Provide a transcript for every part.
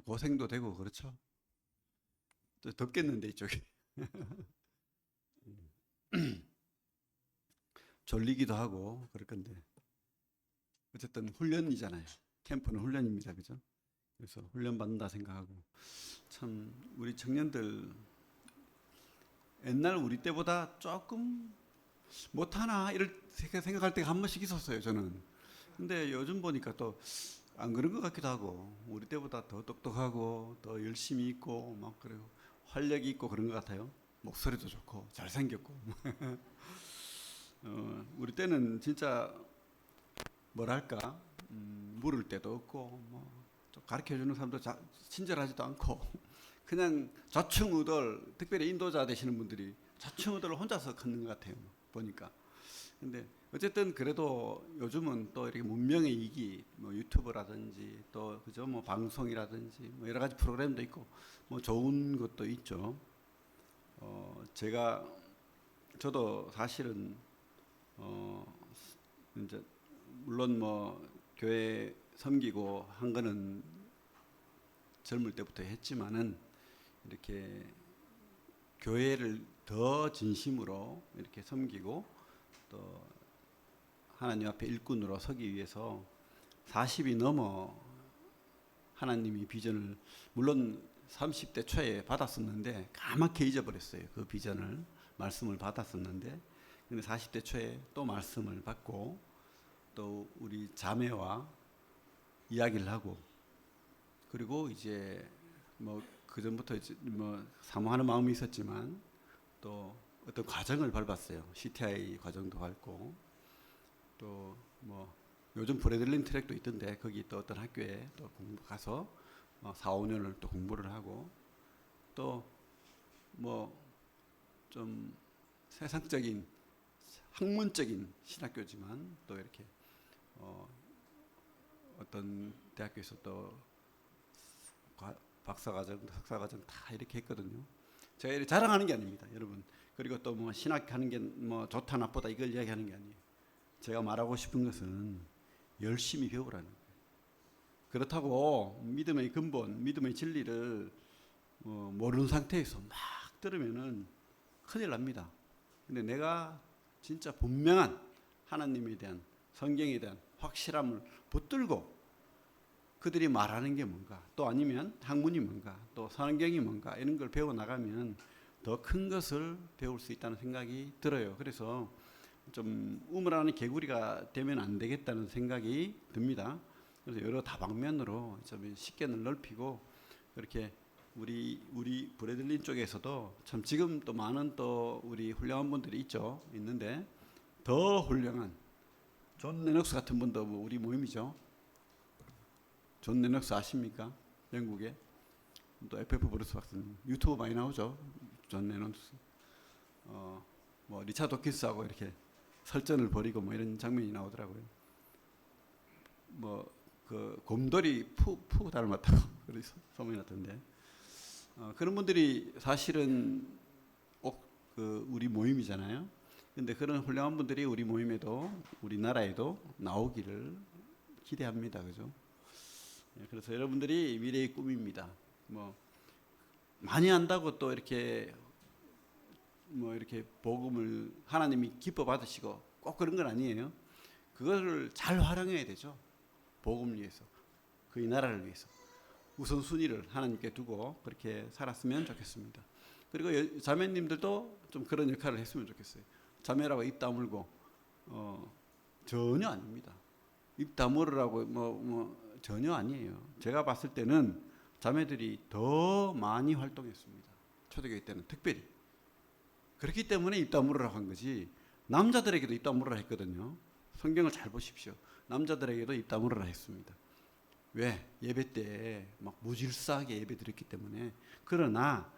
고생도 되고 그렇죠. 또 덥겠는데 이쪽이. 졸리기도 하고 그럴 건데 어쨌든 훈련이잖아요. 캠프는 훈련입니다, 그죠? 그래서 훈련 받는다 생각하고 참 우리 청년들 옛날 우리 때보다 조금 못하나 이럴 생각할 때가 한 번씩 있었어요, 저는. 근데 요즘 보니까 또 안 그런 것 같기도 하고 우리 때보다 더 똑똑하고 더 열심히 있고 막 그리고 활력이 있고 그런 것 같아요. 목소리도 좋고 잘생겼고. 우리 때는 진짜 뭐랄까 물을 때도 없고 뭐좀 가르쳐 주는 사람도 친절하지도 않고 그냥 좌충우돌 특별히 인도자 되시는 분들이 좌충우돌 혼자서 걷는 것 같아요. 보니까. 근데 어쨌든 그래도 요즘은 또 이렇게 문명의 이기 뭐 유튜브라든지 또 그죠 뭐 방송이라든지 뭐 여러 가지 프로그램도 있고 뭐 좋은 것도 있죠. 제가 저도 사실은 어 이제 물론 뭐 교회 섬기고 한 거는 젊을 때부터 했지만은 이렇게 교회를 더 진심으로 이렇게 섬기고 또 하나님 앞에 일꾼으로 서기 위해서 40이 넘어 하나님이 비전을 물론 30대 초에 받았었는데 까맣게 잊어버렸어요. 그 비전을 말씀을 받았었는데 근데 40대 초에 또 말씀을 받고 또 우리 자매와 이야기를 하고 그리고 이제 뭐 그전부터 이제 뭐 사모하는 마음이 있었지만 또 어떤 과정을 밟았어요. CTI 과정도 밟고 또 뭐 요즘 브레들린 트랙도 있던데 거기 또 어떤 학교에 또 공부 가서 4, 5년을 또 공부를 하고 또 뭐 좀 세상적인 학문적인 신학교지만 또 이렇게 어 어떤 대학교에서 또 박사과정, 석사과정 다 이렇게 했거든요. 제가 이렇게 자랑하는 게 아닙니다, 여러분. 그리고 또 뭐 신학하는 게 뭐 좋다 나쁘다 이걸 이야기하는 게 아니에요. 제가 말하고 싶은 것은 열심히 배우라는 거예요. 그렇다고 믿음의 근본, 믿음의 진리를 모르는 상태에서 막 들으면은 큰일 납니다. 근데 내가 진짜 분명한 하나님에 대한 성경에 대한 확실함을 붙들고 그들이 말하는 게 뭔가 또 아니면 학문이 뭔가 또 성경이 뭔가 이런 걸 배워 나가면 더 큰 것을 배울 수 있다는 생각이 들어요. 그래서 좀 우물하는 개구리가 되면 안 되겠다는 생각이 듭니다. 그래서 여러 다방면으로 좀 식견을 넓히고 그렇게 우리 브래들린 쪽에서도 참 지금 또 많은 또 우리 훌륭한 분들이 있는데 더 훌륭한 존 레녹스 같은 분도 뭐 우리 모임이죠. 존 레녹스 아십니까? 영국에 또 FF 브루스 박사님 유튜브 많이 나오죠. 존 레녹스 뭐 리차드 도킨스하고 이렇게 설전을 벌이고 뭐 이런 장면이 나오더라고요. 뭐 그 곰돌이 푸 닮았다고 그래서 소문이 났던데 그런 분들이 사실은 그 우리 모임이잖아요. 근데 그런 훌륭한 분들이 우리 모임에도 우리나라에도 나오기를 기대합니다. 그죠? 그래서 여러분들이 미래의 꿈입니다. 뭐 많이 안다고 또 이렇게 뭐 이렇게 복음을 하나님이 기뻐 받으시고 꼭 그런 건 아니에요. 그거를 잘 활용해야 되죠. 복음을 위해서, 그 이 나라를 위해서 우선순위를 하나님께 두고 그렇게 살았으면 좋겠습니다. 그리고 자매님들도 좀 그런 역할을 했으면 좋겠어요. 자매라고 입 다물고 전혀 아닙니다. 입 다물으라고 전혀 아니에요. 제가 봤을 때는 자매들이 더 많이 활동했습니다. 초대교회 때는 특별히. 그렇기 때문에 입 다물으라고 한 거지 남자들에게도 입 다물으라 했거든요. 성경을 잘 보십시오. 남자들에게도 입 다물으라 했습니다. 왜? 예배 때 막 무질서하게 예배 드렸기 때문에. 그러나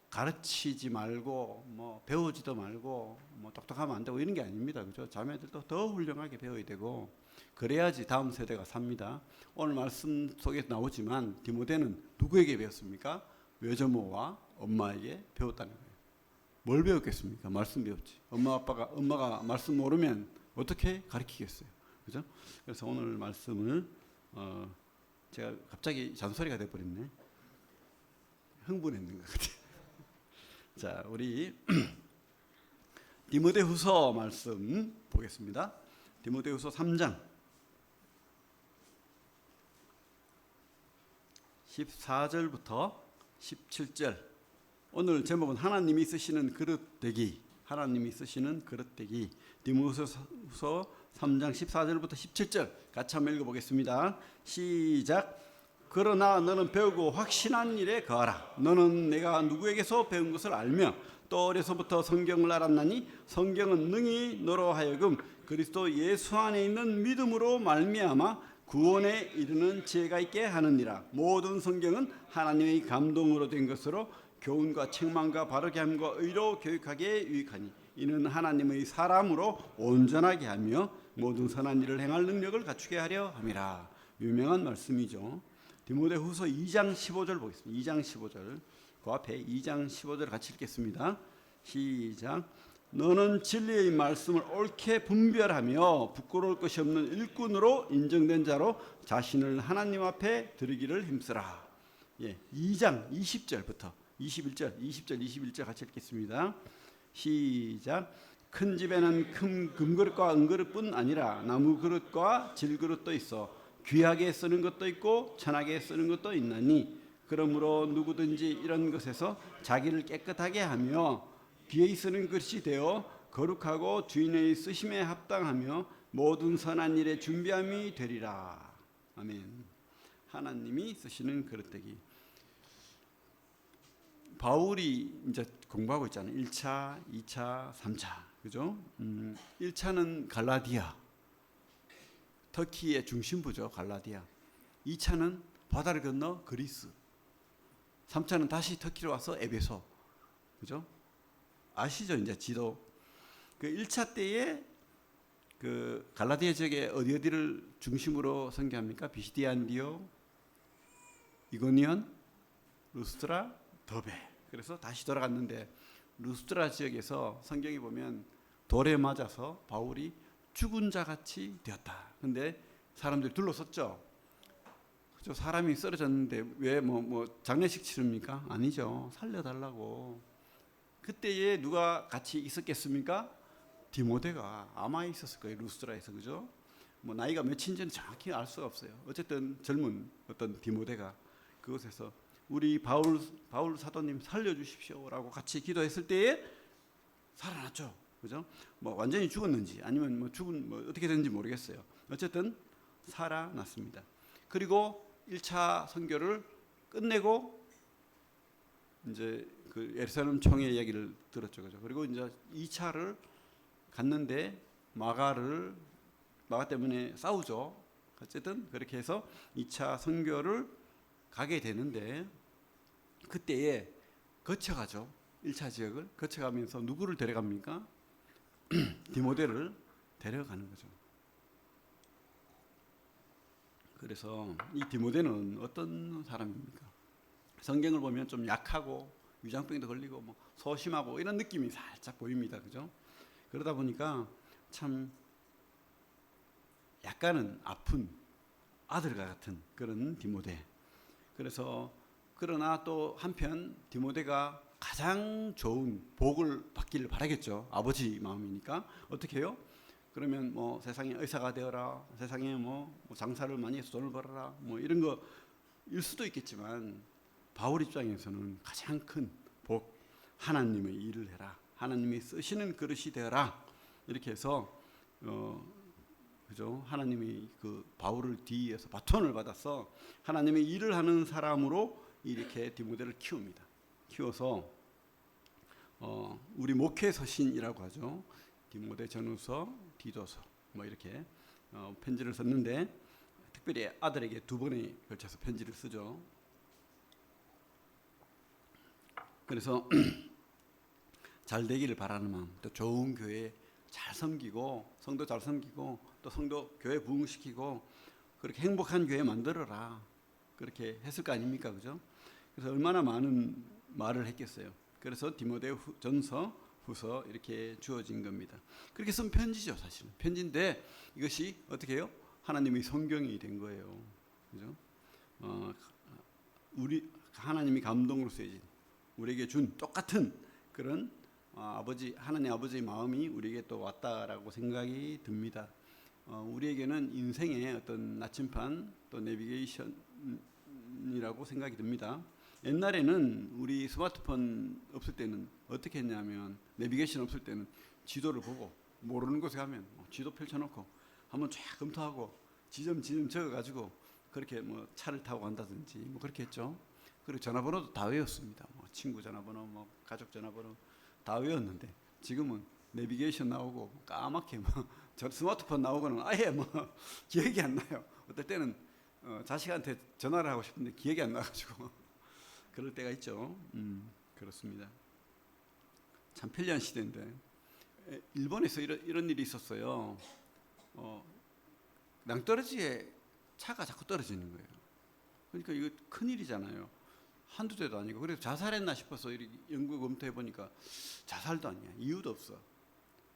가르치지 말고 뭐 배우지도 말고 뭐 똑똑하면 안 되고 이런 게 아닙니다. 그죠? 자매들도 더 훌륭하게 배워야 되고 그래야지 다음 세대가 삽니다. 오늘 말씀 속에 나오지만 디모데는 누구에게 배웠습니까? 외조모와 엄마에게 배웠다는 거예요. 뭘 배웠겠습니까? 말씀 배웠지. 엄마가 말씀 모르면 어떻게 가르치겠어요? 그죠? 그래서 오늘 말씀을 제가 갑자기 잔소리가 돼버렸네. 흥분했는 것 같아요. 자, 우리 디모데후서 말씀 보겠습니다. 디모데후서 3장 14절부터 17절. 오늘 제목은 하나님이 쓰시는 그릇되기. 하나님이 쓰시는 그릇되기. 디모데후서 3장 14절부터 17절 같이 한번 읽어보겠습니다. 시작. 그러나 너는 배우고 확신한 일에 거하라. 너는 내가 누구에게서 배운 것을 알며 또 어려서부터 성경을 알았나니 성경은 능히 너로 하여금 그리스도 예수 안에 있는 믿음으로 말미암아 구원에 이르는 지혜가 있게 하느니라. 모든 성경은 하나님의 감동으로 된 것으로 교훈과 책망과 바르게 함과 의로 교육하기에 유익하니 이는 하나님의 사람으로 온전하게 하며 모든 선한 일을 행할 능력을 갖추게 하려 함이라. 유명한 말씀이죠. 디모데후서 2장 15절 보겠습니다. 2장 15절. 그 앞에 2장 15절 같이 읽겠습니다. 시작. 너는 진리의 말씀을 옳게 분별하며 부끄러울 것이 없는 일꾼으로 인정된 자로 자신을 하나님 앞에 드리기를 힘쓰라. 2장 20절부터 21절, 20절, 21절 같이 읽겠습니다. 시작. 큰 집에는 큰 금그릇과 은그릇뿐 아니라 나무 그릇과 질그릇도 있어 귀하게 쓰는 것도 있고 천하게 쓰는 것도 있나니 그러므로 누구든지 이런 것에서 자기를 깨끗하게 하며 귀히 쓰는 것이 되어 거룩하고 주인의 쓰심에 합당하며 모든 선한 일에 준비함이 되리라. 아멘. 하나님이 쓰시는 그릇되기. 바울이 이제 공부하고 있잖아요. 1차, 2차, 3차. 그죠? 1차는 갈라디아. 터키의 중심부죠. 갈라디아. 2차는 바다를 건너 그리스. 3차는 다시 터키로 와서 에베소. 그죠? 아시죠? 이제 지도. 그 1차 때에 그 갈라디아 지역에 어디를 중심으로 선교합니까? 비시디아 안디옥, 이고니온, 루스트라, 더베. 그래서 다시 돌아갔는데 루스트라 지역에서 성경에 보면 돌에 맞아서 바울이 죽은 자 같이 되었다. 근데 사람들이 둘러섰죠. 그죠? 사람이 쓰러졌는데 왜 장례식 치릅니까? 아니죠. 살려달라고. 그때에 누가 같이 있었겠습니까? 디모데가 아마 있었을 거예요. 루스트라에서. 그죠? 나이가 몇인지는 정확히 알 수가 없어요. 어쨌든 젊은 어떤 디모데가 그곳에서 우리 바울 사도님 살려주십시오라고 같이 기도했을 때에 살아났죠. 그죠? 완전히 죽었는지 아니면 어떻게 됐는지 모르겠어요. 어쨌든 살아났습니다. 그리고 1차 선교를 끝내고 이제 그 예루살렘 총회 이야기를 들었죠. 그죠? 그리고 이제 2차를 갔는데 마가 때문에 싸우죠. 어쨌든 그렇게 해서 2차 선교를 가게 되는데 그때에 거쳐가죠. 1차 지역을 거쳐가면서 누구를 데려갑니까? 디모데를 데려가는 거죠. 그래서 이 디모데는 어떤 사람입니까? 성경을 보면 좀 약하고 위장병도 걸리고 소심하고 이런 느낌이 살짝 보입니다. 그죠? 그러다 보니까 참 약간은 아픈 아들과 같은 그런 디모데. 그래서 그러나 또 한편 디모데가 가장 좋은 복을 받기를 바라겠죠. 아버지 마음이니까. 어떻게 해요? 그러면 세상에 의사가 되어라. 세상에 장사를 많이 해서 돈을 벌어라. 이런 거일 수도 있겠지만 바울 입장에서는 가장 큰 복, 하나님의 일을 해라. 하나님이 쓰시는 그릇이 되어라. 이렇게 해서 그죠? 하나님이 그 바울을 뒤에서 바톤을 받아서 하나님의 일을 하는 사람으로 이렇게 디모데를 키웁니다. 키워서 우리 목회 서신이라고 하죠. 디모데 전후서, 디도서 이렇게 편지를 썼는데 특별히 아들에게 2번에 걸쳐서 편지를 쓰죠. 그래서 잘 되기를 바라는 마음, 또 좋은 교회 잘 섬기고 성도 잘 섬기고 또 성도 교회 부흥시키고 그렇게 행복한 교회 만들어라. 그렇게 했을 거 아닙니까? 그죠? 그래서 얼마나 많은 말을 했겠어요. 그래서 디모데 전서, 후서 이렇게 주어진 겁니다. 그렇게 쓴 편지죠, 사실은. 편지인데 이것이 어떻게 해요? 하나님의 성경이 된 거예요. 그죠? 우리 하나님이 감동으로 쓰여진 우리에게 준 똑같은 그런 아버지 하나님 아버지의 마음이 우리에게 또 왔다라고 생각이 듭니다. 우리에게는 인생의 어떤 나침반 또 내비게이션이라고 생각이 듭니다. 옛날에는 우리 스마트폰 없을 때는 어떻게 했냐면 내비게이션 없을 때는 지도를 보고 모르는 곳에 가면 지도 펼쳐놓고 한번 쫙 검토하고 지점 적어가지고 그렇게 뭐 차를 타고 간다든지 뭐 그렇게 했죠. 그리고 전화번호도 다 외웠습니다. 뭐 친구 전화번호, 뭐 가족 전화번호 다 외웠는데 지금은 내비게이션 나오고 까맣게 뭐 저 스마트폰 나오고는 아예 뭐 기억이 안 나요. 어떨 때는 자식한테 전화를 하고 싶은데 기억이 안 나가지고 그럴 때가 있죠. 그렇습니다. 참 편리한 시대인데 일본에서 이런 일이 있었어요. 낭떠러지에 차가 자꾸 떨어지는 거예요. 그러니까 이거 큰일이잖아요. 한두 대도 아니고. 그래서 자살했나 싶어서 이렇게 연구 검토해 보니까 자살도 아니야. 이유도 없어.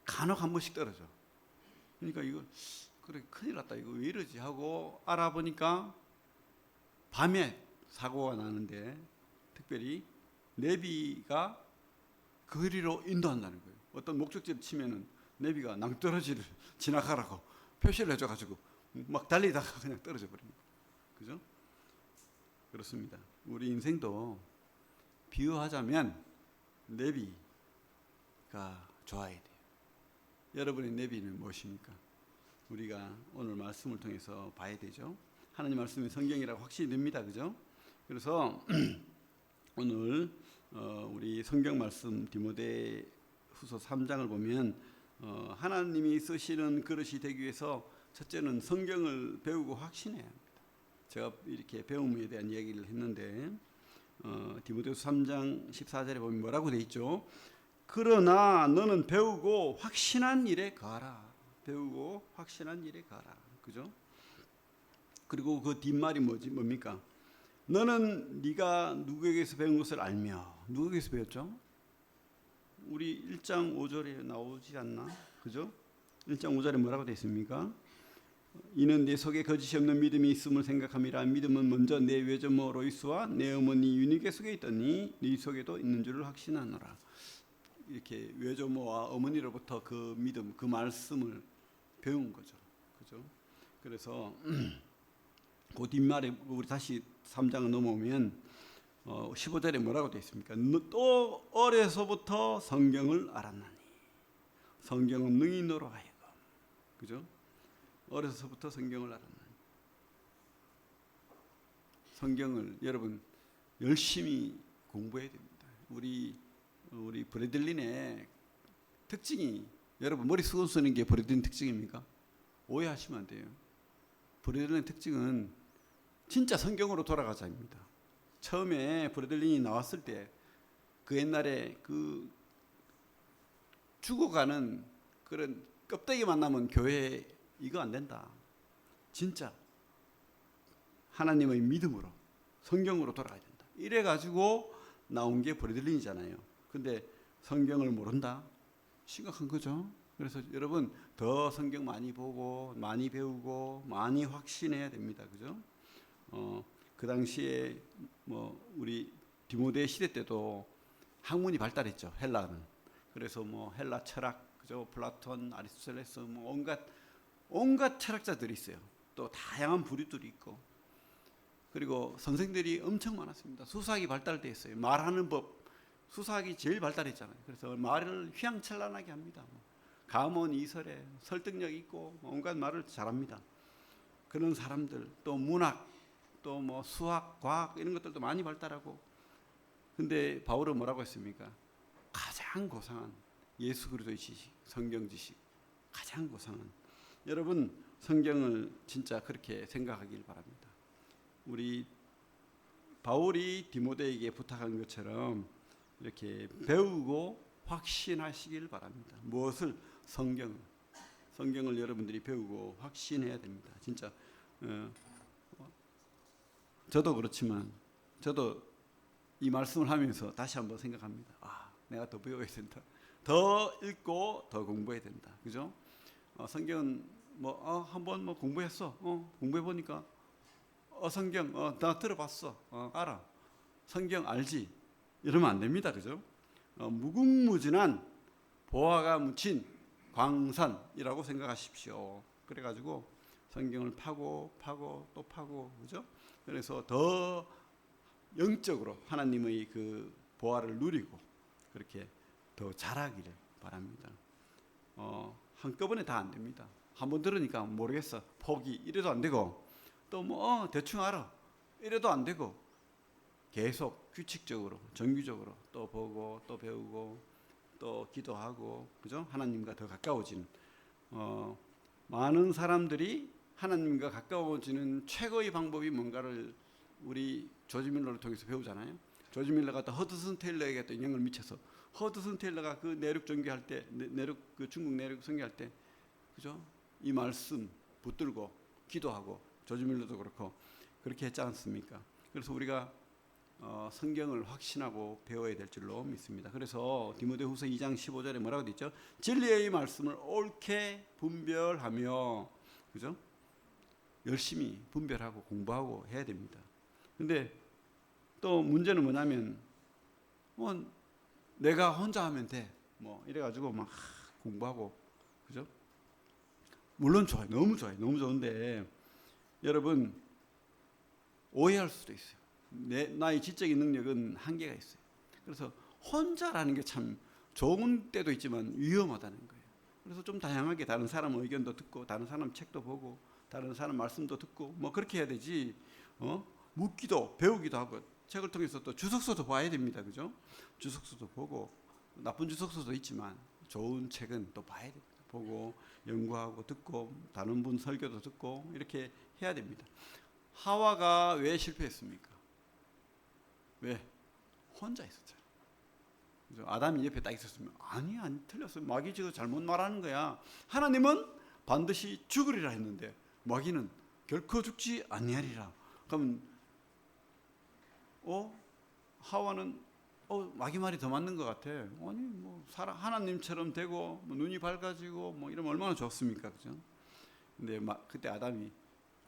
간혹 한 번씩 떨어져. 그러니까 이거 그래 큰일 났다. 이거 왜 이러지 하고 알아보니까 밤에 사고가 나는데 특별히 내비가 거리로 인도한다는 거예요. 어떤 목적지를 치면은 내비가 낭떠러지를 지나가라고 표시를 해줘가지고 막 달리다가 그냥 떨어져 버리는 거예요. 그죠? 그렇습니다. 우리 인생도 비유하자면 내비가 좋아야 돼요. 여러분의 내비는 무엇입니까? 우리가 오늘 말씀을 통해서 봐야 되죠. 하나님 말씀이 성경이라고 확신이 듭니다. 그죠? 그래서 오늘 우리 성경 말씀 디모데후서 3장을 보면 하나님이 쓰시는 그릇이 되기 위해서 첫째는 성경을 배우고 확신해야 합니다. 제가 이렇게 배움에 대한 이야기를 했는데 디모데후서 3장 14절에 보면 뭐라고 돼 있죠? 그러나 너는 배우고 확신한 일에 가라. 배우고 확신한 일에 가라. 그죠? 그리고 그 뒷말이 뭡니까? 너는 네가 누구에게서 배운 것을 알며. 누구에게서 배웠죠? 우리 1장 5절에 나오지 않나? 그죠? 1장 5절에 뭐라고 되어 있습니까? 이는 내 속에 거짓이 없는 믿음이 있음을 생각함이라. 믿음은 먼저 내 외조모 로이스와 내 어머니 유니게 속에 있더니 네 속에도 있는 줄을 확신하노라. 이렇게 외조모와 어머니로부터 그 믿음, 그 말씀을 배운 거죠. 그죠? 그래서 그 뒷말에 우리 다시 3장을 넘어오면 15절에 뭐라고 되어 있습니까? 또 어려서부터 성경을 알았나니. 성경은 능인으로 하여금. 그죠? 어려서부터 성경을 알았나니. 성경을 여러분 열심히 공부해야 됩니다. 우리 브래들린의 특징이 여러분 머리 쓰고 쓰는 게 브래들린 특징입니까? 오해하시면 안 돼요. 브래들린의 특징은 진짜 성경으로 돌아가자입니다. 처음에 브래들린이 나왔을 때 그 옛날에 그 죽어가는 그런 껍데기만 남은 교회 이거 안 된다. 진짜 하나님의 믿음으로 성경으로 돌아가야 된다. 이래 가지고 나온 게 브래들린이잖아요. 근데 성경을 모른다? 심각한 거죠. 그래서 여러분 더 성경 많이 보고 많이 배우고 많이 확신해야 됩니다. 그죠? 그 당시에 뭐 우리 디모데 시대 때도 학문이 발달했죠. 헬라는. 그래서 뭐 헬라 철학, 그죠? 플라톤, 아리스토텔레스 뭐 온갖 철학자들이 있어요. 또 다양한 부류들이 있고. 그리고 선생들이 엄청 많았습니다. 수사학이 발달돼 있어요. 말하는 법, 수사학이 제일 발달했잖아요. 그래서 말을 휘황찬란하게 합니다. 가문 이설에 설득력 있고 온갖 말을 잘합니다. 그런 사람들, 또 문학, 또 뭐 수학, 과학 이런 것들도 많이 발달하고. 근데 바울은 뭐라고 했습니까? 가장 고상한 예수 그리스도의 지식, 성경 지식, 가장 고상한. 여러분 성경을 진짜 그렇게 생각하길 바랍니다. 우리 바울이 디모데에게 부탁한 것처럼 이렇게 배우고 확신하시길 바랍니다. 무엇을? 성경을 여러분들이 배우고 확신해야 됩니다. 진짜 저도 그렇지만 저도 이 말씀을 하면서 다시 한번 생각합니다. 내가 더 배워야 된다. 더 읽고 더 공부해야 된다. 그죠? 성경은 한번 공부했어. 공부해 보니까 성경 나 들어봤어. 알아. 성경 알지? 이러면 안 됩니다. 그죠? 무궁무진한 보화가 묻힌 광산이라고 생각하십시오. 그래가지고 성경을 파고 또 파고, 그죠? 그래서 더 영적으로 하나님의 그 보화를 누리고 그렇게 더 잘하기를 바랍니다. 한꺼번에 다 안 됩니다. 한번 들으니까 모르겠어, 포기, 이래도 안 되고, 또 뭐 대충 알아, 이래도 안 되고, 계속 규칙적으로 정규적으로 또 보고 또 배우고 또 기도하고, 그죠? 하나님과 더 가까워지는, 많은 사람들이 하나님과 가까워지는 최고의 방법이 뭔가를 우리 조지 밀러를 통해서 배우잖아요. 조지 밀러가 또 허드슨 테일러에게 또 영향을 미쳐서, 허드슨 테일러가 그 내륙 전개할 때, 그 중국 내륙 선교할 때, 그죠? 이 말씀 붙들고 기도하고, 조지 밀러도 그렇고 그렇게 했지 않습니까? 그래서 우리가 성경을 확신하고 배워야 될 줄로 믿습니다. 그래서 디모데후서 2장 15절에 뭐라고 되어 있죠? 진리의 말씀을 옳게 분별하며, 그죠? 열심히 분별하고 공부하고 해야 됩니다. 근데 또 문제는 뭐냐면, 내가 혼자 하면 돼, 이래가지고 막 공부하고, 그죠? 물론 좋아요, 너무 좋아요, 너무 좋은데 여러분 오해할 수도 있어요. 나의 지적인 능력은 한계가 있어요. 그래서 혼자라는 게 참 좋은 때도 있지만 위험하다는 거예요. 그래서 좀 다양하게 다른 사람 의견도 듣고, 다른 사람 책도 보고, 다른 사람 말씀도 듣고, 그렇게 해야 되지. 묻기도 배우기도 하고, 책을 통해서 또 주석서도 봐야 됩니다. 그죠? 주석서도 보고, 나쁜 주석서도 있지만 좋은 책은 또 봐야 됩니다. 보고 연구하고 듣고, 다른 분 설교도 듣고, 이렇게 해야 됩니다. 하와가 왜 실패했습니까? 왜? 혼자 있었잖아요. 아담이 옆에 딱 있었으면, 아니 틀렸어요, 마귀 지금 잘못 말하는 거야. 하나님은 반드시 죽으리라 했는데 마귀는 결코 죽지 아니하리라. 그럼 하와는 마귀 말이 더 맞는 것 같아. 아니 하나님처럼 되고 눈이 밝아지고 이러면 얼마나 좋습니까, 그죠? 근데 그때 아담이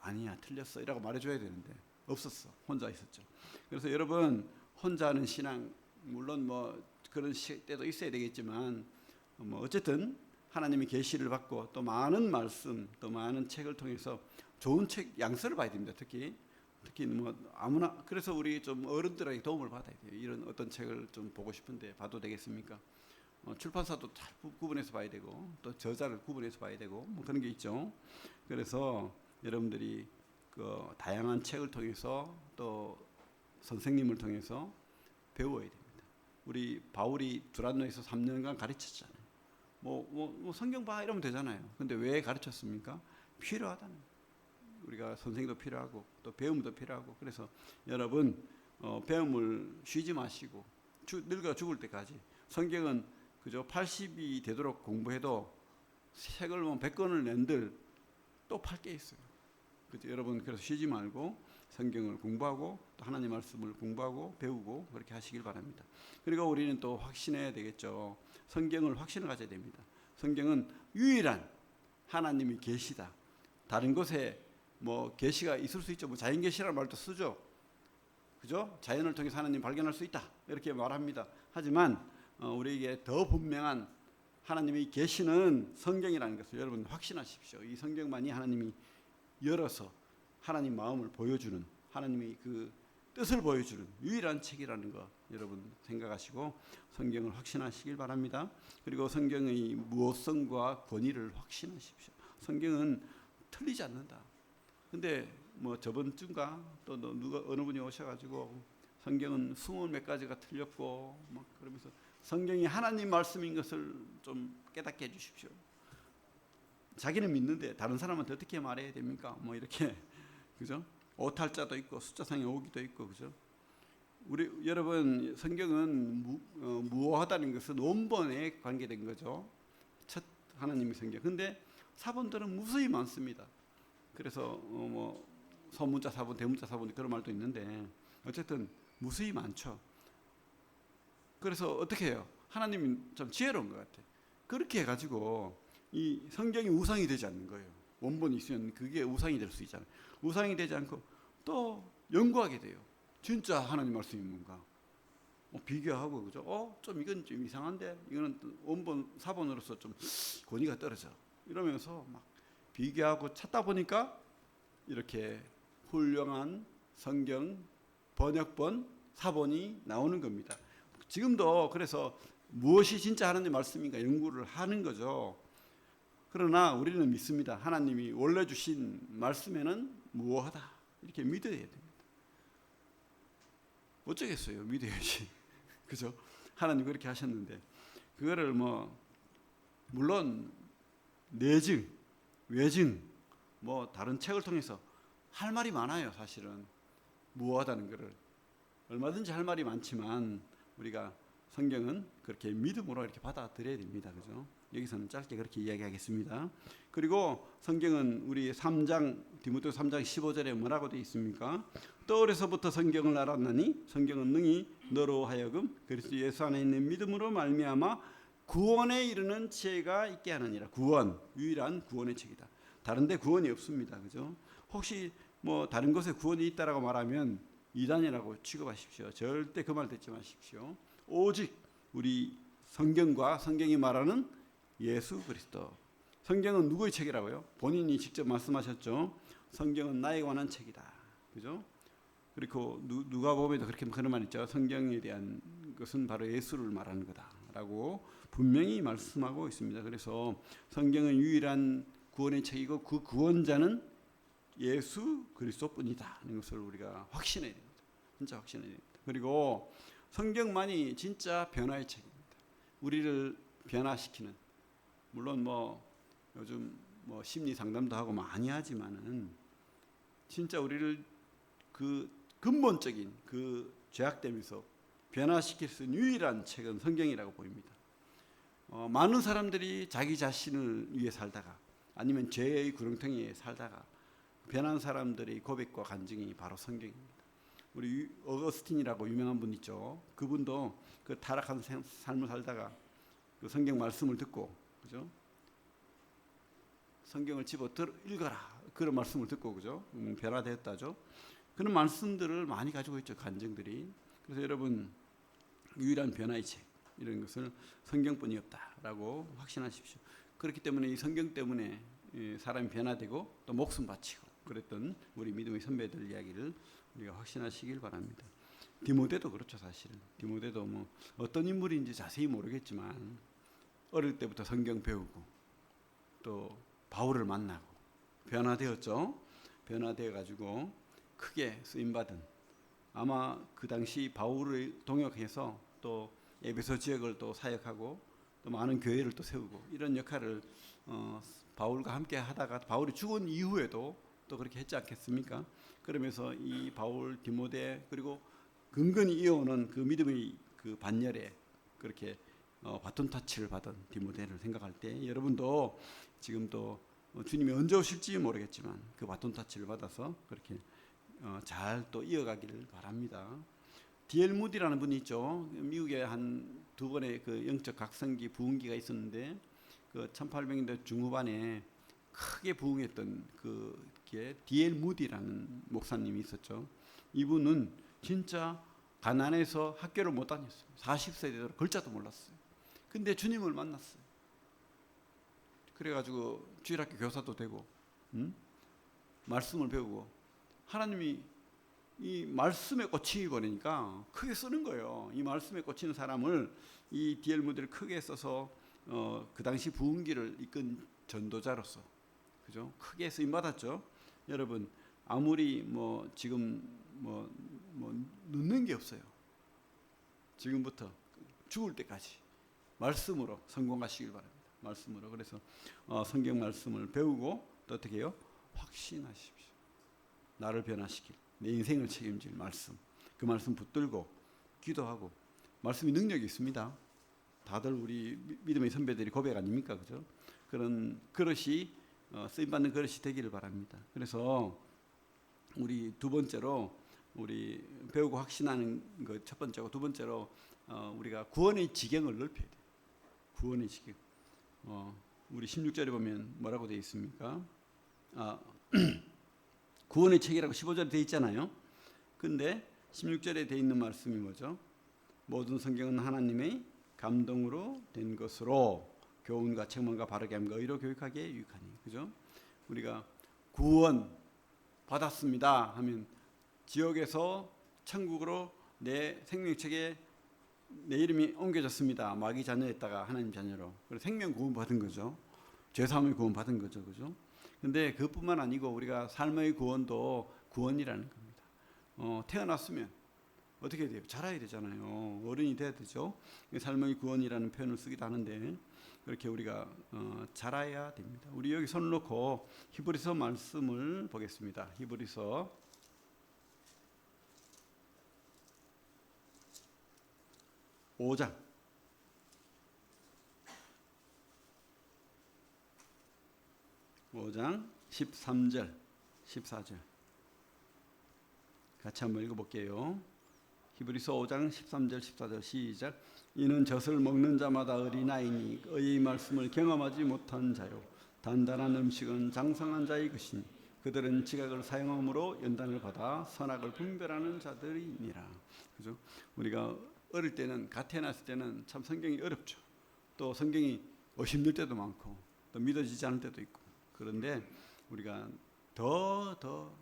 아니야, 틀렸어, 이라고 말해줘야 되는데 없었어. 혼자 있었죠. 그래서 여러분, 혼자 하는 신앙, 물론 그런 때도 있어야 되겠지만, 어쨌든 하나님의 계시를 받고 또 많은 말씀, 또 많은 책을 통해서 좋은 책 양서를 봐야 됩니다. 특히 아무나. 그래서 우리 좀 어른들에게 도움을 받아야 돼요. 이런 어떤 책을 좀 보고 싶은데 봐도 되겠습니까? 출판사도 잘 구분해서 봐야 되고, 또 저자를 구분해서 봐야 되고, 그런 게 있죠. 그래서 여러분들이 그 다양한 책을 통해서 또 선생님을 통해서 배워야 됩니다. 우리 바울이 두란노에서 3년간 가르쳤잖아요. 성경 봐 이러면 되잖아요. 근데 왜 가르쳤습니까? 필요하다는 거예요. 우리가 선생도 필요하고 또 배움도 필요하고. 그래서 여러분, 배움을 쉬지 마시고 늙어 죽을 때까지, 성경은 그저 80이 되도록 공부해도 책을 100권을 낸들 또 팔 게 있어요. 그렇죠? 여러분, 그래서 쉬지 말고 성경을 공부하고 또 하나님 말씀을 공부하고 배우고 그렇게 하시길 바랍니다. 그리고 우리는 또 확신해야 되겠죠. 성경을 확신을 가져야 됩니다. 성경은 유일한 하나님의 계시다. 다른 곳에 계시가 있을 수 있죠. 자연 계시라는 말도 쓰죠. 그죠? 자연을 통해서 하나님 발견할 수 있다, 이렇게 말합니다. 하지만 우리에게 더 분명한 하나님의 계시는 성경이라는 것을 여러분 확신하십시오. 이 성경만이 하나님이 열어서 하나님 마음을 보여주는, 하나님의 그 뜻을 보여주는 유일한 책이라는 거 여러분 생각하시고 성경을 확신하시길 바랍니다. 그리고 성경의 무엇성과 권위를 확신하십시오. 성경은 틀리지 않는다. 근데 저번 주인가 또 어느 분이 오셔가지고 성경은 20몇 가지가 틀렸고 그러면서 성경이 하나님 말씀인 것을 좀 깨닫게 해주십시오. 자기는 믿는데 다른 사람한테 어떻게 말해야 됩니까? 이렇게, 그죠? 오탈자도 있고 숫자상의 오기도 있고, 그죠? 여러분, 성경은 무어하다는 것은 원본에 관계된 거죠. 첫 하나님의 성경. 근데 사본들은 무수히 많습니다. 그래서 소문자 사본, 대문자 사본 그런 말도 있는데 어쨌든 무수히 많죠. 그래서 어떻게 해요? 하나님이 좀 지혜로운 것 같아. 그렇게 해가지고 이 성경이 우상이 되지 않는 거예요. 원본이 있으면 그게 우상이 될 수 있잖아요. 우상이 되지 않고 또 연구하게 돼요. 진짜 하나님 말씀이 뭔가 비교하고 그죠? 좀 이건 좀 이상한데 이거는 원본 사본으로서 좀 권위가 떨어져 이러면서 막 비교하고 찾다 보니까 이렇게 훌륭한 성경 번역본 사본이 나오는 겁니다. 지금도 그래서 무엇이 진짜 하나님의 말씀인가 연구를 하는 거죠. 그러나 우리는 믿습니다. 하나님이 원래 주신 말씀에는 무엇하다 이렇게 믿어야 됩니다. 어쩌겠어요. 믿어야지. 그죠? 하나님 그렇게 하셨는데 그거를 물론 내증, 외증 다른 책을 통해서 할 말이 많아요. 사실은 무엇하다는 거를 얼마든지 할 말이 많지만 우리가 성경은 그렇게 믿음으로 이렇게 받아들여야 됩니다. 그죠? 여기서는 짧게 그렇게 이야기하겠습니다. 그리고 성경은 우리 3장 디모데후서 3장 15절에 뭐라고 되어 있습니까? 또 어려서부터 성경을 알았나니 성경은 능히 너로 하여금 그리스도 예수 안에 있는 믿음으로 말미암아 구원에 이르는 지혜가 있게 하느니라. 구원, 유일한 구원의 책이다. 다른 데 구원이 없습니다. 그죠? 혹시 다른 곳에 구원이 있다라고 말하면 이단이라고 취급하십시오. 절대 그 말 듣지 마십시오. 오직 우리 성경과 성경이 말하는 예수 그리스도. 성경은 누구의 책이라고요? 본인이 직접 말씀하셨죠. 성경은 나에 관한 책이다. 그죠? 그리고 누가복음에도 그렇게 그런 말 있죠. 성경에 대한 것은 바로 예수를 말하는 거다라고 분명히 말씀하고 있습니다. 그래서 성경은 유일한 구원의 책이고 그 구원자는 예수 그리스도뿐이다 하는 것을 우리가 확신해야 됩니다. 진짜 확신해야 됩니다. 그리고 성경만이 진짜 변화의 책입니다. 우리를 변화시키는, 물론 요즘 심리 상담도 하고 많이 하지만은 진짜 우리를 그 근본적인 그 죄악됨에서 변화시킬 수 있는 유일한 책은 성경이라고 보입니다. 많은 사람들이 자기 자신을 위해 살다가 아니면 죄의 구렁텅이에 살다가 변한 사람들의 고백과 간증이 바로 성경입니다. 우리 어거스틴이라고 유명한 분 있죠. 그분도 그 타락한 삶을 살다가 그 성경 말씀을 듣고, 그죠? 성경을 집어 읽어라 그런 말씀을 듣고, 그죠? 변화되었다죠. 그런 말씀들을 많이 가지고 있죠. 간증들이. 그래서 여러분 유일한 변화의 책 이런 것을 성경뿐이 없다라고 확신하십시오. 그렇기 때문에 이 성경 때문에 사람이 변화되고 또 목숨 바치고 그랬던 우리 믿음의 선배들 이야기를 우리가 확신하시길 바랍니다. 디모데도 그렇죠. 사실은 디모데도 어떤 인물인지 자세히 모르겠지만 어릴 때부터 성경 배우고 또 바울을 만나고 변화되었죠. 변화되어 가지고 크게 쓰임받은, 아마 그 당시 바울을 동역해서 또 에베소 지역을 또 사역하고 또 많은 교회를 또 세우고 이런 역할을 바울과 함께 하다가 바울이 죽은 이후에도 또 그렇게 했지 않겠습니까? 그러면서 이 바울, 디모데 그리고 근근히 이어오는 그 믿음의 그 반열에 그렇게 바톤 타치를 받은 디모데를 생각할 때 여러분도 지금 또 주님이 언제 오실지 모르겠지만 그 바톤 타치를 받아서 그렇게 잘 또 이어가기를 바랍니다. D.L. 무디라는 분이 있죠. 미국에 한 두 번의 그 영적 각성기 부흥기가 있었는데 그 1800년대 중후반에 크게 부흥했던 그게 D.L. 무디라는 목사님이 있었죠. 이분은 진짜 가난해서 학교를 못 다녔어요. 40세 되도록 글자도 몰랐어요. 근데 주님을 만났어요. 그래가지고 주일학교 교사도 되고 말씀을 배우고 하나님이 이 말씀에 꽂히기 버리니까 크게 쓰는 거예요. 이 말씀에 꽂히는 사람을 이 D.L. 무디를 크게 써서 그 당시 부흥기를 이끈 전도자로서, 그죠? 크게 쓰임 받았죠. 여러분 아무리 지금 늦는 게 없어요. 지금부터 죽을 때까지 말씀으로 성공하시길 바랍니다. 말씀으로. 그래서 성경 말씀을 배우고 또 어떻게 해요? 확신하십시오. 나를 변화시킬, 내 인생을 책임질 말씀, 그 말씀 붙들고 기도하고, 말씀이 능력이 있습니다. 다들 우리 믿음의 선배들이 고백 아닙니까? 그죠? 그런 그릇이 쓰임받는 그릇이 되기를 바랍니다. 그래서 우리 두 번째로 우리 배우고 확신하는 것 첫 번째고, 두 번째로 우리가 구원의 지경을 넓혀야 돼요. 구원의 지경. 우리 16절에 보면 뭐라고 되어 있습니까? 구원의 책이라고 15절에 되어 있잖아요. 근데 16절에 돼 있는 말씀이 뭐죠? 모든 성경은 하나님의 감동으로 된 것으로 교훈과 책망과 바르게 함과 의로 교육하기에 유익하니. 그죠? 우리가 구원 받았습니다 하면 지옥에서 천국으로 내 생명책에 내 이름이 옮겨졌습니다. 마귀 자녀였다가 하나님 자녀로. 그래서 생명 구원 받은 거죠. 죄사함의 구원 받은 거죠. 그죠? 근데 그뿐만 아니고 우리가 삶의 구원도 구원이라는 겁니다. 태어났으면 어떻게 돼요? 자라야 되잖아요. 어른이 돼야 되죠. 삶의 구원이라는 표현을 쓰기도 하는데 그렇게 우리가 자라야 됩니다. 우리 여기 손을 놓고 히브리서 말씀을 보겠습니다. 히브리서 5장 13절 14절 같이 한번 읽어볼게요. 히브리서 5장 13절 14절 시작. 이는 젖을 먹는 자마다 어린아이니 의의 말씀을 경험하지 못한 자요 단단한 음식은 장성한 자의 것이니 그들은 지각을 사용함으로 연단을 받아 선악을 분별하는 자들이니라. 그죠? 우리가 어릴 때는 갓 태어났을 때는 참 성경이 어렵죠. 또 성경이 힘들 때도 많고 또 믿어지지 않을 때도 있고. 그런데 우리가 더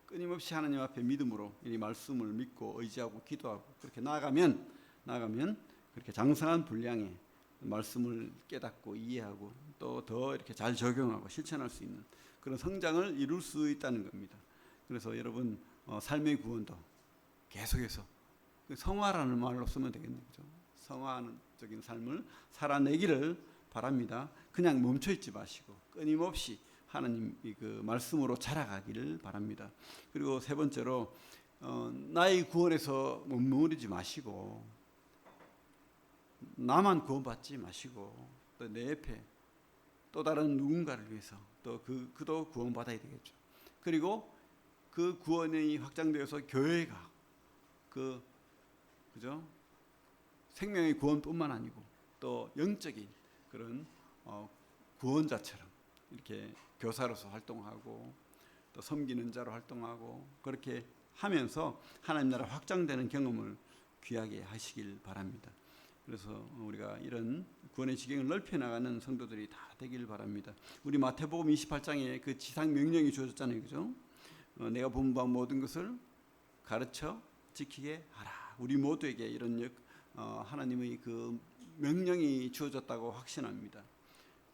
끊임없이 하나님 앞에 믿음으로 이 말씀을 믿고 의지하고 기도하고 그렇게 나아가면 그렇게 장성한 분량의 말씀을 깨닫고 이해하고 또 더 이렇게 잘 적용하고 실천할 수 있는 그런 성장을 이룰 수 있다는 겁니다. 그래서 여러분 삶의 구원도 계속해서 성화라는 말로 쓰면 되겠네요. 그죠? 성화적인 삶을 살아내기를 바랍니다. 그냥 멈춰 있지 마시고 끊임없이 하나님 그 말씀으로 자라가기를 바랍니다. 그리고 세 번째로 나의 구원에서 머무르지 마시고 나만 구원받지 마시고 또 내 옆에 또 다른 누군가를 위해서 또 그도 구원받아야 되겠죠. 그리고 그 구원이 확장되어서 교회가 그죠? 생명의 구원뿐만 아니고 또 영적인 그런 구원자처럼 이렇게 교사로서 활동하고 또 섬기는 자로 활동하고 그렇게 하면서 하나님 나라 확장되는 경험을 귀하게 하시길 바랍니다. 그래서 우리가 이런 구원의 지경을 넓혀 나가는 성도들이 다 되길 바랍니다. 우리 마태복음 28장에 그 지상 명령이 주어졌잖아요. 그죠? 내가 본 바 모든 것을 가르쳐 지키게 하라. 우리 모두에게 이런 하나님의 그 명령이 주어졌다고 확신합니다.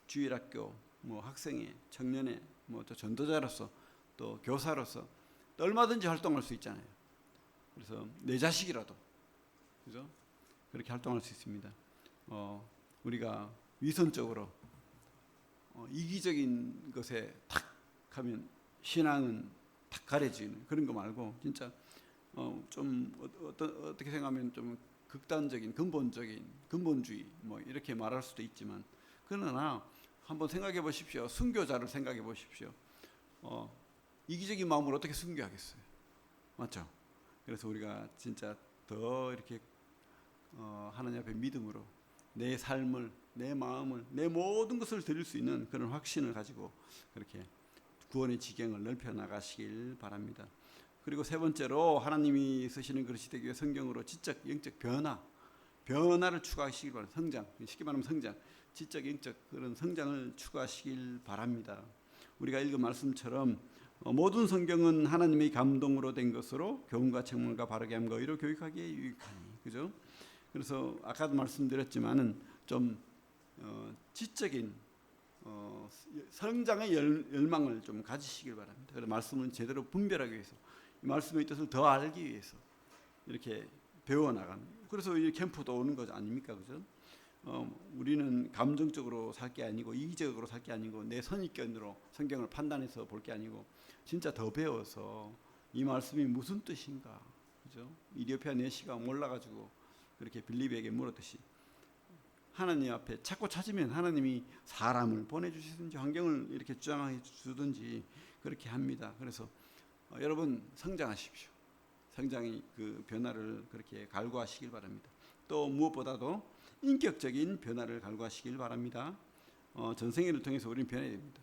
주일학교, 학생회, 청년회, 또 전도자로서 또 교사로서 또 얼마든지 활동할 수 있잖아요. 그래서 내 자식이라도 그죠? 그렇게 활동할 수 있습니다. 우리가 위선적으로 이기적인 것에 탁 하면 신앙은 탁 가려지는 그런 거 말고 진짜 좀 어떻게 생각하면 좀 극단적인 근본주의 이렇게 말할 수도 있지만 그러나 한번 생각해 보십시오. 순교자를 생각해 보십시오. 이기적인 마음으로 어떻게 순교하겠어요? 맞죠? 그래서 우리가 진짜 더 이렇게 하나님 앞에 믿음으로 내 삶을, 내 마음을, 내 모든 것을 드릴 수 있는 그런 확신을 가지고 그렇게 구원의 지경을 넓혀 나가시길 바랍니다. 그리고 세 번째로 하나님이 쓰시는 그릇이 되기 위해 성경으로 지적, 영적 변화를 추구하시길 바랍니다. 성장, 쉽게 말하면 성장, 지적, 영적 그런 성장을 추구하시길 바랍니다. 우리가 읽은 말씀처럼 모든 성경은 하나님의 감동으로 된 것으로 교훈과 책망과 바르게 함과 의로 교육하기에 유익하니. 그죠? 그래서 아까도 말씀드렸지만은 좀 지적인 성장의 열망을 좀 가지시길 바랍니다. 그래서 말씀은 제대로 분별하기 위해서 이 말씀의 뜻을 더 알기 위해서 이렇게 배워나가는. 그래서 이 캠프도 오는 거 아닙니까? 그죠? 우리는 감정적으로 살 게 아니고 이기적으로 살 게 아니고 내 선입견으로 성경을 판단해서 볼 게 아니고 진짜 더 배워서 이 말씀이 무슨 뜻인가, 그죠? 이디오피아 내시가 몰라가지고 그렇게 빌립에게 물었듯이 하나님 앞에 찾고 찾으면 하나님이 사람을 보내주시든지 환경을 이렇게 주장해 주든지 그렇게 합니다. 그래서 여러분 성장하십시오. 성장의 그 변화를 그렇게 갈구하시길 바랍니다. 또 무엇보다도 인격적인 변화를 갈구하시길 바랍니다. 전생애를 통해서 우리는 변해야 됩니다.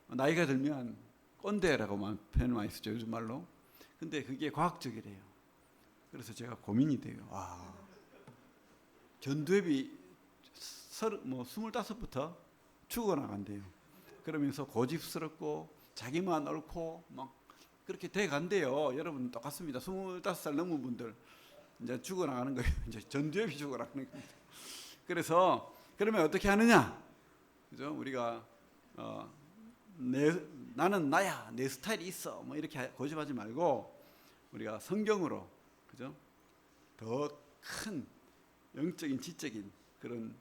나이가 들면 꼰대라고 표현을 많이 쓰죠, 요즘 말로. 근데 그게 과학적이래요. 그래서 제가 고민이 돼요. 전두엽이 25부터 죽어나간대요. 그러면서 고집스럽고 자기만 옳고 막 그렇게 돼 간대요. 여러분 똑같습니다. 25살 넘은 분들 이제 죽어나가는 거예요. 이제 전두엽이 죽어나가는 겁니다. 그래서 그러면 어떻게 하느냐? 그죠? 우리가 나는 나야, 내 스타일이 있어, 뭐 이렇게 고집하지 말고 우리가 성경으로, 그죠? 더 큰 영적인 지적인 그런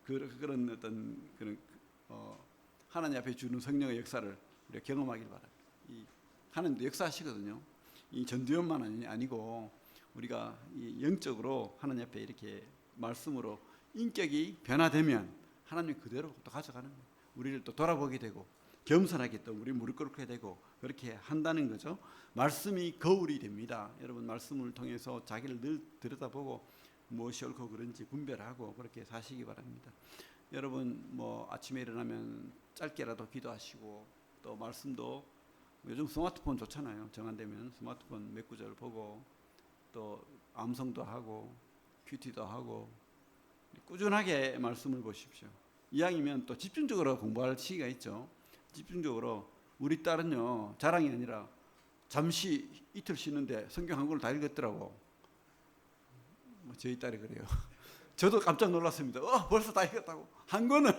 그런 어떤 그런 하나님 앞에 주는 성령의 역사를 우리가 경험하길 바랍니다. 이 하나님도 역사하시거든요. 이 전두엽만 아니고 우리가 이 영적으로 하나님 앞에 이렇게 말씀으로 인격이 변화되면 하나님 그대로 또 가져가는 거예요. 우리를 또 돌아보게 되고 겸손하게 또 우리 무릎 꿇게 되고 그렇게 한다는 거죠. 말씀이 거울이 됩니다. 여러분 말씀을 통해서 자기를 늘 들여다보고 무엇이 옳고 그른지 분별하고 그렇게 사시기 바랍니다. 여러분 뭐 아침에 일어나면 짧게라도 기도하시고 또 말씀도 요즘 스마트폰 좋잖아요. 정한되면 스마트폰 몇 구절 보고 또 암송도 하고 큐티도 하고 꾸준하게 말씀을 보십시오. 이왕이면 또 집중적으로 공부할 시기가 있죠. 집중적으로 우리 딸은요 자랑이 아니라 잠시 이틀 쉬는데 성경 한 권을 다 읽었더라고. 저희 딸이 그래요. 저도 깜짝 놀랐습니다. 벌써 다 읽었다고. 한 권을.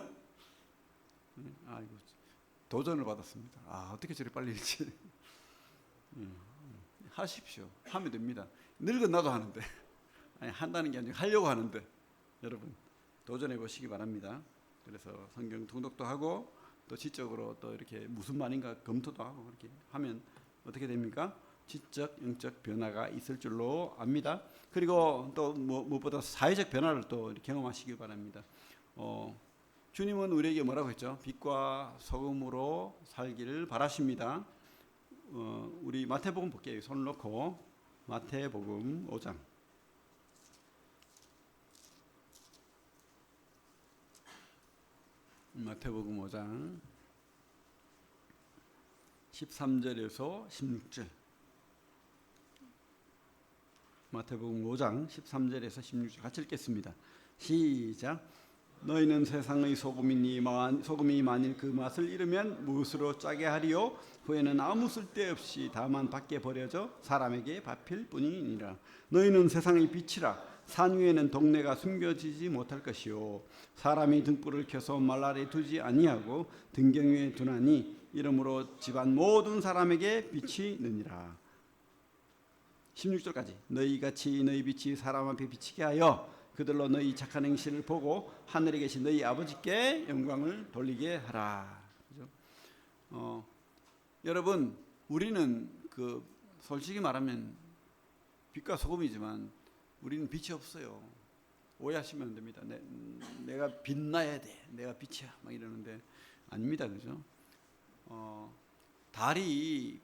아이고 도전을 받았습니다. 어떻게 저리 빨리 읽지? 하십시오. 하면 됩니다. 늙은 나도 하는데. 아니, 한다는 게 아니라 하려고 하는데 여러분 도전해 보시기 바랍니다. 그래서 성경 통독도 하고 또 지적으로 또 이렇게 무슨 말인가 검토도 하고 그렇게 하면 어떻게 됩니까? 지적 영적 변화가 있을 줄로 압니다. 그리고 또 무엇보다 사회적 변화를 또 경험하시길 바랍니다. 주님은 우리에게 뭐라고 했죠? 빛과 소금으로 살기를 바라십니다. 우리 마태복음 볼게요. 손을 놓고 마태복음 5장. 마태복음 5장 13절에서 16절. 마태복음 5장 13절에서 16절 같이 읽겠습니다. 시작. 너희는 세상의 소금이니 소금이 만일 그 맛을 잃으면 무엇으로 짜게 하리요? 후에는 아무 쓸데없이 다만 밖에 버려져 사람에게 밟힐 뿐이니라. 너희는 세상의 빛이라. 산 위에는 동네가 숨겨지지 못할 것이요 사람이 등불을 켜서 말 아래 두지 아니하고 등경 위에 두나니 이러므로 집안 모든 사람에게 빛이 느니라. 16절까지. 너희같이 너희 빛이 사람 앞에 비치게 하여 그들로 너희 착한 행실을 보고 하늘에 계신 너희 아버지께 영광을 돌리게 하라. 그죠? 여러분 우리는 솔직히 말하면 빛과 소금이지만 우리는 빛이 없어요. 오해하시면 안 됩니다. 내가 빛나야 돼. 내가 빛이야. 막 이러는데 아닙니다. 그죠? 달이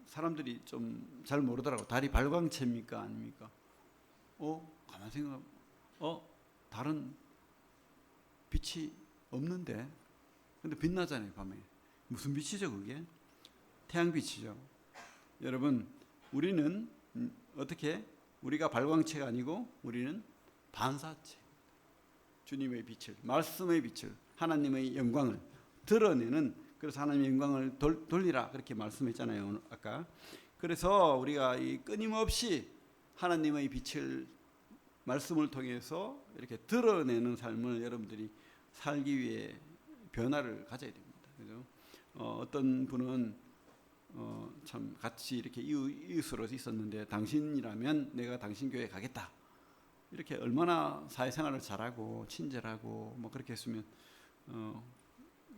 사람들이 좀 잘 모르더라고. 달이 발광체입니까? 아닙니까? 가만 생각하면 달은 빛이 없는데 근데 빛나잖아요. 밤에. 무슨 빛이죠 그게? 태양빛이죠. 여러분 우리는 어떻게? 우리가 발광체가 아니고 우리는 반사체. 주님의 빛을, 말씀의 빛을, 하나님의 영광을 드러내는, 그래서 하나님의 영광을 돌리라 그렇게 말씀했잖아요 아까. 그래서 우리가 이 끊임없이 하나님의 빛을 말씀을 통해서 이렇게 드러내는 삶을 여러분들이 살기 위해 변화를 가져야 됩니다. 그죠? 어떤 분은 참 같이 이렇게 이웃으로 있었는데 당신이라면 내가 당신 교회에 가겠다. 이렇게 얼마나 사회생활을 잘하고 친절하고 뭐 그렇게 했으면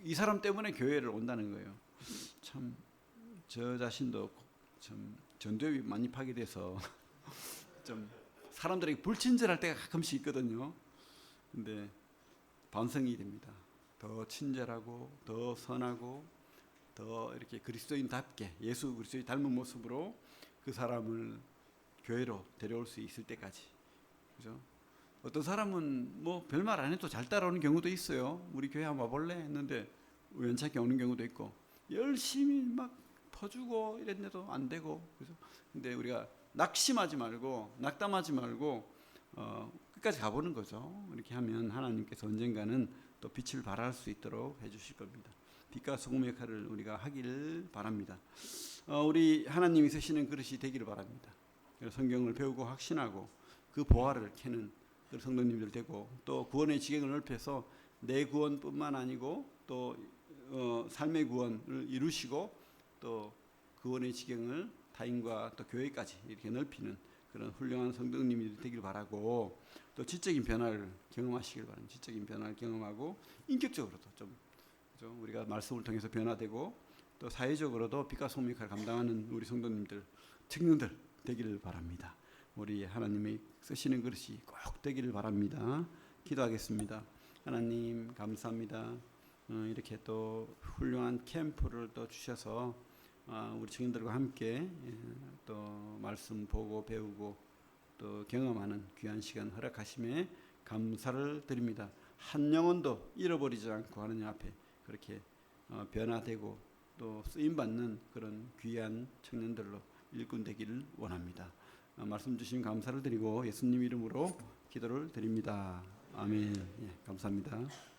이 사람 때문에 교회를 온다는 거예요. 참 저 자신도 참 전두엽이 많이 파괴돼서 좀 사람들에게 불친절할 때가 가끔씩 있거든요. 근데 반성이 됩니다. 더 친절하고 더 선하고 더 이렇게 그리스도인답게 예수 그리스도의 닮은 모습으로 그 사람을 교회로 데려올 수 있을 때까지. 그죠? 어떤 사람은 뭐 별말 안 해도 잘 따라오는 경우도 있어요. 우리 교회 한번 와볼래 했는데 우연찮게 오는 경우도 있고 열심히 막 퍼주고 이랬는데도 안 되고. 그죠? 근데 우리가 낙심하지 말고 낙담하지 말고 끝까지 가보는 거죠. 이렇게 하면 하나님께서 언젠가는 또 빛을 발할 수 있도록 해주실 겁니다. 빛과 소금의 역할을 우리가 하기를 바랍니다. 우리 하나님이 쓰시는 그릇이 되기를 바랍니다. 성경을 배우고 확신하고 그 보화를 캐는 그 성도님들 되고, 또 구원의 지경을 넓혀서 내 구원뿐만 아니고 또 삶의 구원을 이루시고 또 구원의 지경을 타인과 또 교회까지 이렇게 넓히는 그런 훌륭한 성도님이 되길 바라고, 또 지적인 변화를 경험하시길 바랍니다. 지적인 변화를 경험하고 인격적으로도 좀 우리가 말씀을 통해서 변화되고, 또 사회적으로도 빛과 소금의 역할을 감당하는 우리 성도님들, 청년들 되기를 바랍니다. 우리 하나님이 쓰시는 그릇이 꼭 되기를 바랍니다. 기도하겠습니다. 하나님 감사합니다. 이렇게 또 훌륭한 캠프를 또 주셔서 우리 청년들과 함께 또 말씀 보고 배우고 또 경험하는 귀한 시간 허락하심에 감사를 드립니다. 한 영혼도 잃어버리지 않고 하느님 앞에 그렇게 변화되고 또 쓰임받는 그런 귀한 청년들로 일꾼 되기를 원합니다. 말씀 주신 감사를 드리고 예수님 이름으로 기도를 드립니다. 아멘. 예, 감사합니다.